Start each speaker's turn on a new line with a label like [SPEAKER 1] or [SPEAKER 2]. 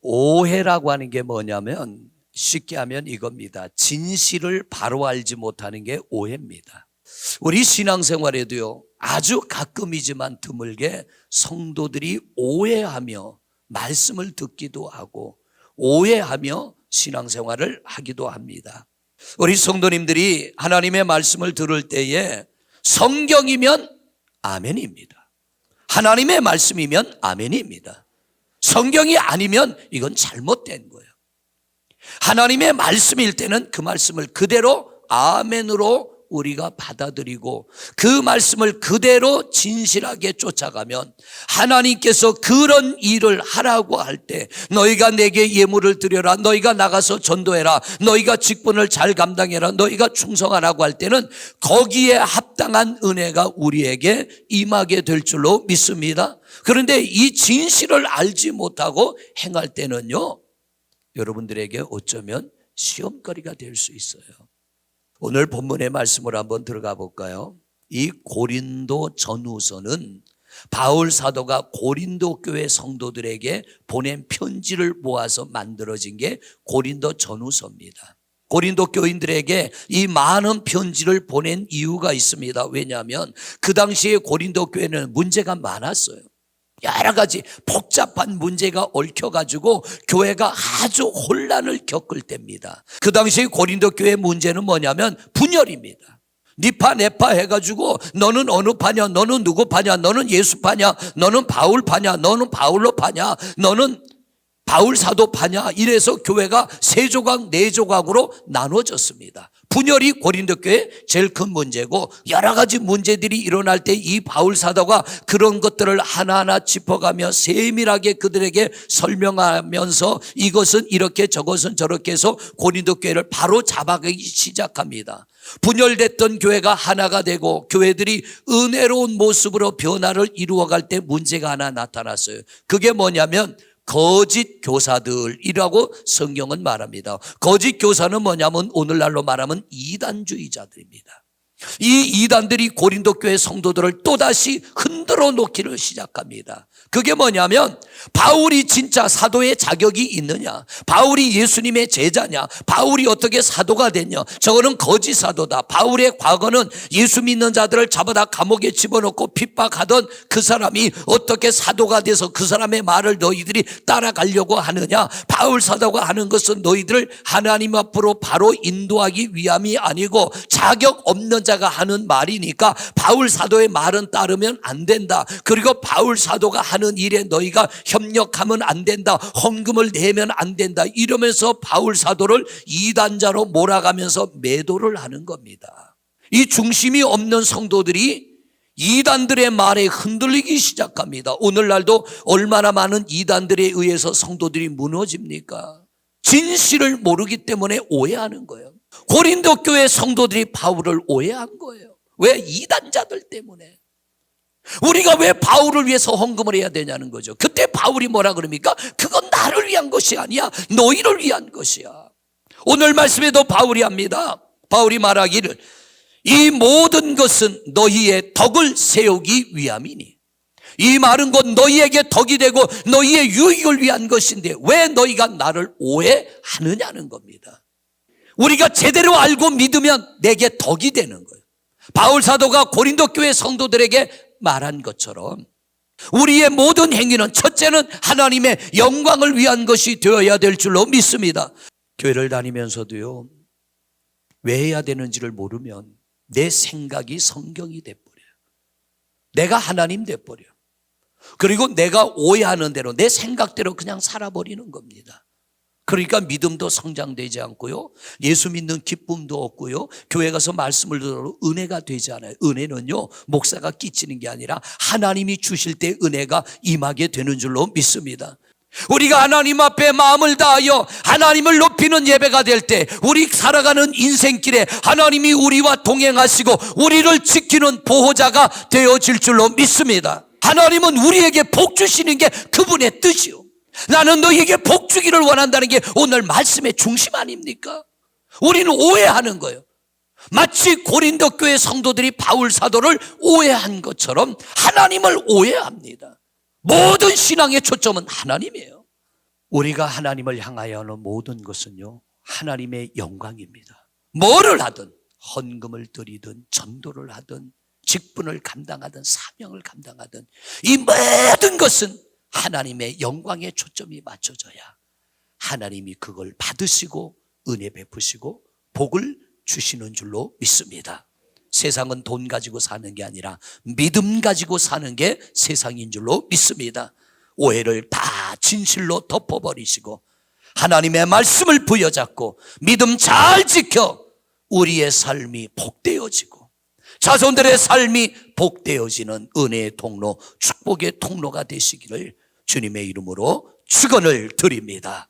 [SPEAKER 1] 오해라고 하는 게 뭐냐면 쉽게 하면 이겁니다. 진실을 바로 알지 못하는 게 오해입니다. 우리 신앙생활에도요, 아주 가끔이지만 드물게 성도들이 오해하며 말씀을 듣기도 하고 오해하며 신앙생활을 하기도 합니다. 우리 성도님들이 하나님의 말씀을 들을 때에 성경이면 아멘입니다. 하나님의 말씀이면 아멘입니다. 성경이 아니면 이건 잘못된 거예요. 하나님의 말씀일 때는 그 말씀을 그대로 아멘으로 우리가 받아들이고 그 말씀을 그대로 진실하게 쫓아가면 하나님께서 그런 일을 하라고 할 때 너희가 내게 예물을 드려라, 너희가 나가서 전도해라, 너희가 직분을 잘 감당해라, 너희가 충성하라고 할 때는 거기에 합당한 은혜가 우리에게 임하게 될 줄로 믿습니다. 그런데 이 진실을 알지 못하고 행할 때는요, 여러분들에게 어쩌면 시험거리가 될 수 있어요. 오늘 본문의 말씀을 한번 들어가 볼까요? 이 고린도 전후서는 바울 사도가 고린도 교회 성도들에게 보낸 편지를 모아서 만들어진 게 고린도 전후서입니다. 고린도 교인들에게 이 많은 편지를 보낸 이유가 있습니다. 왜냐하면 그 당시에 고린도 교회는 문제가 많았어요. 여러 가지 복잡한 문제가 얽혀가지고 교회가 아주 혼란을 겪을 때입니다. 그 당시 고린도 교회의 문제는 뭐냐면 분열입니다. 니파 네파 해가지고 너는 어느 파냐, 너는 누구 파냐, 너는 예수 파냐, 너는 바울 파냐, 너는 바울로 파냐, 너는 바울 사도 파냐, 이래서 교회가 세 조각 네 조각으로 나눠졌습니다. 분열이 고린도 교회의 제일 큰 문제고, 여러 가지 문제들이 일어날 때 이 바울 사도가 그런 것들을 하나하나 짚어가며 세밀하게 그들에게 설명하면서 이것은 이렇게 저것은 저렇게 해서 고린도 교회를 바로 잡아가기 시작합니다. 분열됐던 교회가 하나가 되고 교회들이 은혜로운 모습으로 변화를 이루어갈 때 문제가 하나 나타났어요. 그게 뭐냐면 거짓 교사들이라고 성경은 말합니다. 거짓 교사는 뭐냐면 오늘날로 말하면 이단주의자들입니다. 이 이단들이 고린도 교회 성도들을 또다시 흔들어 놓기를 시작합니다. 그게 뭐냐면 바울이 진짜 사도의 자격이 있느냐, 바울이 예수님의 제자냐, 바울이 어떻게 사도가 됐냐, 저거는 거짓 사도다. 바울의 과거는 예수 믿는 자들을 잡아다 감옥에 집어넣고 핍박하던 그 사람이 어떻게 사도가 돼서 그 사람의 말을 너희들이 따라가려고 하느냐, 바울 사도가 하는 것은 너희들을 하나님 앞으로 바로 인도하기 위함이 아니고 자격 없는 자가 하는 말이니까 바울 사도의 말은 따르면 안 된다. 그리고 바울 사도가 하는 일에 너희가 협력하면 안 된다. 헌금을 내면 안 된다. 이러면서 바울 사도를 이단자로 몰아가면서 매도를 하는 겁니다. 이 중심이 없는 성도들이 이단들의 말에 흔들리기 시작합니다. 오늘날도 얼마나 많은 이단들에 의해서 성도들이 무너집니까? 진실을 모르기 때문에 오해하는 거예요. 고린도 교회 성도들이 바울을 오해한 거예요. 왜? 이단자들 때문에. 우리가 왜 바울을 위해서 헌금을 해야 되냐는 거죠. 그때 바울이 뭐라 그럽니까? 그건 나를 위한 것이 아니야, 너희를 위한 것이야. 오늘 말씀에도 바울이 합니다. 바울이 말하기를 이 모든 것은 너희의 덕을 세우기 위함이니, 이 말은 곧 너희에게 덕이 되고 너희의 유익을 위한 것인데 왜 너희가 나를 오해하느냐는 겁니다. 우리가 제대로 알고 믿으면 내게 덕이 되는 거예요. 바울 사도가 고린도 교회 성도들에게 말한 것처럼 우리의 모든 행위는 첫째는 하나님의 영광을 위한 것이 되어야 될 줄로 믿습니다. 교회를 다니면서도요, 왜 해야 되는지를 모르면 내 생각이 성경이 돼버려요. 내가 하나님 돼버려요. 그리고 내가 오해하는 대로 내 생각대로 그냥 살아버리는 겁니다. 그러니까 믿음도 성장되지 않고요, 예수 믿는 기쁨도 없고요, 교회 가서 말씀을 들어도 은혜가 되지 않아요. 은혜는요, 목사가 끼치는 게 아니라 하나님이 주실 때 은혜가 임하게 되는 줄로 믿습니다. 우리가 하나님 앞에 마음을 다하여 하나님을 높이는 예배가 될 때 우리 살아가는 인생길에 하나님이 우리와 동행하시고 우리를 지키는 보호자가 되어질 줄로 믿습니다. 하나님은 우리에게 복 주시는 게 그분의 뜻이요, 나는 너희에게 복 주기를 원한다는 게 오늘 말씀의 중심 아닙니까? 우리는 오해하는 거예요. 마치 고린도 교회 성도들이 바울 사도를 오해한 것처럼 하나님을 오해합니다. 모든 신앙의 초점은 하나님이에요. 우리가 하나님을 향하여 하는 모든 것은요, 하나님의 영광입니다. 뭐를 하든, 헌금을 드리든 전도를 하든 직분을 감당하든 사명을 감당하든 이 모든 것은 하나님의 영광에 초점이 맞춰져야 하나님이 그걸 받으시고 은혜 베푸시고 복을 주시는 줄로 믿습니다. 세상은 돈 가지고 사는 게 아니라 믿음 가지고 사는 게 세상인 줄로 믿습니다. 오해를 다 진실로 덮어버리시고 하나님의 말씀을 부여잡고 믿음 잘 지켜 우리의 삶이 복되어지고 자손들의 삶이 복되어지는 은혜의 통로, 축복의 통로가 되시기를 주님의 이름으로 축원을 드립니다.